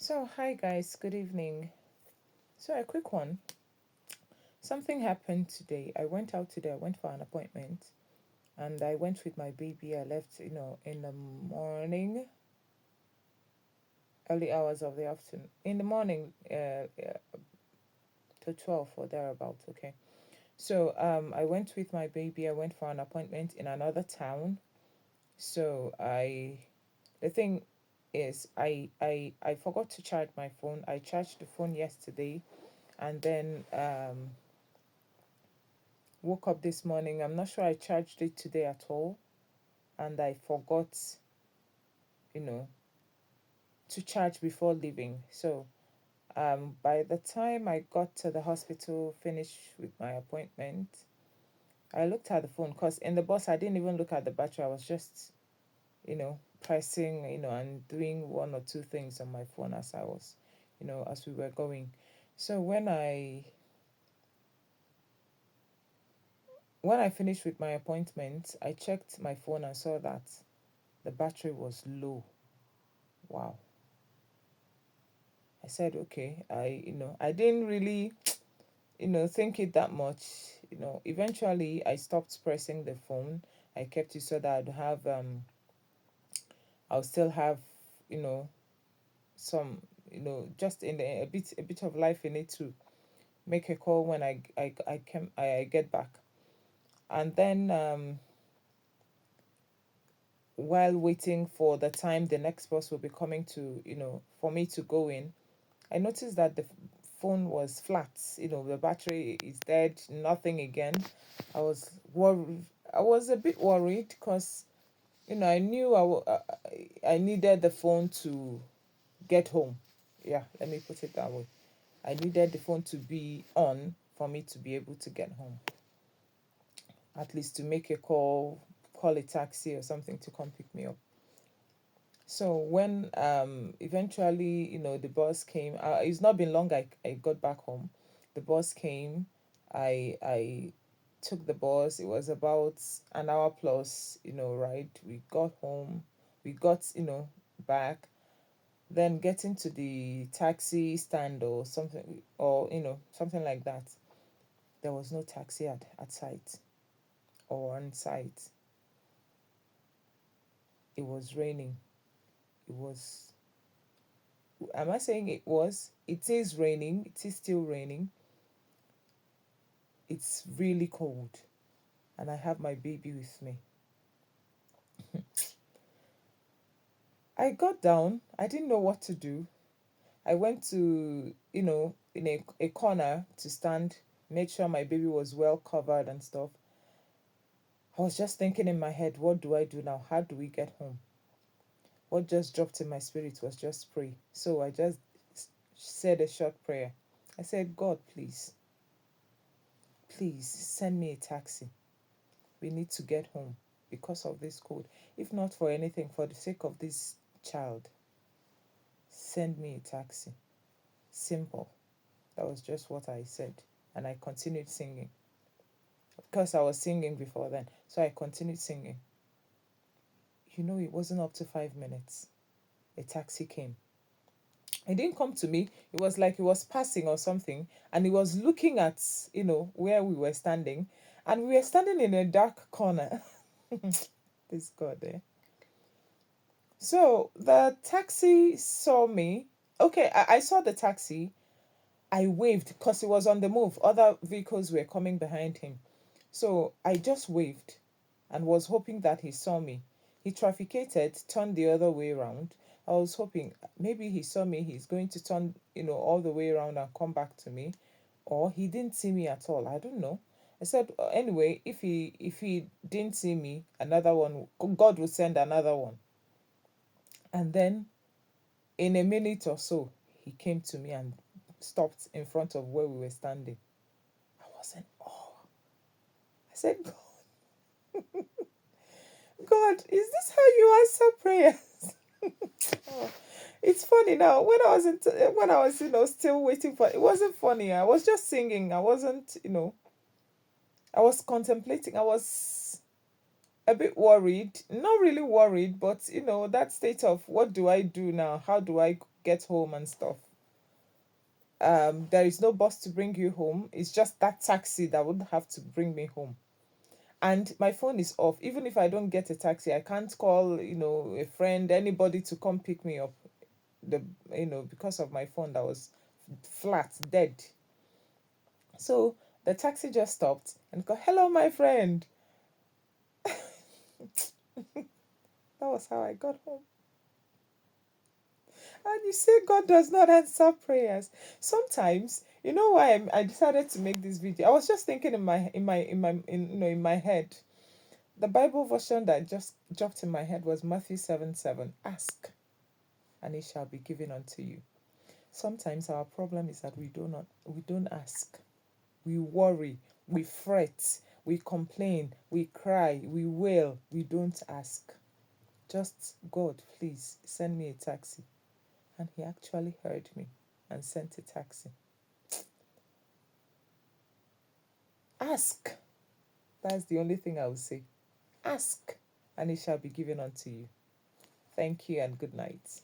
So, hi guys, good evening. So, a quick one. Something happened today. I went out today, I went for an appointment and I went with my baby. I left, in the morning, early hours of the afternoon. In the morning, to 12 or thereabouts, okay. So, I went with my baby. I went for an appointment in another town. So, the thing is, I forgot to charge my phone. I charged the phone yesterday and then woke up this morning. I'm not sure I charged it today at all, and I forgot, you know, to charge before leaving. So, by the time I got to the hospital, finished with my appointment, I looked at the phone because in the bus I didn't even look at the battery. I was just, pressing, and doing one or two things on my phone as I was, as we were going. So when I finished with my appointment, I checked my phone and saw that the battery was low. Wow. I said, okay, I didn't really, think it that much. Eventually I stopped pressing the phone. I kept it so that I'll still have, you know, some, just in a bit of life in it to make a call when I get back. And then while waiting for the time the next bus will be coming to, for me to go in, I noticed that the phone was flat. The battery is dead, nothing again. I was worried. I was a bit worried because, I knew I needed the phone to get home. Yeah, let me put it that way. I needed the phone to be on for me to be able to get home. At least to make a call, call a taxi or something to come pick me up. So when eventually the bus came, it's not been long. I got back home. The bus came. I took the bus. It was about an hour plus ride. We got home. We got back. Then getting to the taxi stand or something, or something like that. There was no taxi at site or on site. It was raining. It was, am I saying it was? It is raining. It is still raining. It's really cold. And I have my baby with me. I got down. I didn't know what to do. I went to, in a corner to stand, made sure my baby was well covered and stuff. I was just thinking in my head, what do I do now? How do we get home? What just dropped in my spirit was just pray. So I just said a short prayer. I said, God, please send me a taxi. We need to get home because of this cold. If not for anything, for the sake of this child, send me a taxi. Simple. That was just what I said. And I continued singing. Because I was singing before then. So I continued singing. It wasn't up to 5 minutes. A taxi came. It didn't come to me. It was like he was passing or something. And he was looking at, where we were standing. And we were standing in a dark corner. This God, eh? So the taxi saw me. Okay, I saw the taxi. I waved because he was on the move. Other vehicles were coming behind him. So I just waved and was hoping that he saw me. He trafficated, turned the other way around. I was hoping maybe he saw me, he's going to turn, all the way around and come back to me. Or he didn't see me at all. I don't know. I said, anyway, if he didn't see me, another one, God will send another one. And then in a minute or so, he came to me and stopped in front of where we were standing. I was in awe. I said, God, is this how you answer prayers? Oh, it's funny now. When I was still waiting for it wasn't funny. I was just singing. I wasn't I was contemplating. a bit worried. Not really worried, but that state of what do I do now? How do I get home and stuff? There is no bus to bring you home. It's just that taxi that would have to bring me home. And my phone is off. Even if I don't get a taxi, I can't call, a friend, anybody to come pick me up. The because of my phone that was flat, dead. So the taxi just stopped and go, "Hello, my friend." That was how I got home. And you say God does not answer prayers. Sometimes, you know why I decided to make this video. I was just thinking in my head. The Bible version that just dropped in my head was Matthew 7:7. Ask, and it shall be given unto you. Sometimes our problem is that we don't ask. We worry, we fret, we complain, we cry, we wail, we don't ask. Just, God, please send me a taxi. And he actually heard me and sent a taxi. Ask. That's the only thing I will say. Ask, and it shall be given unto you. Thank you and good night.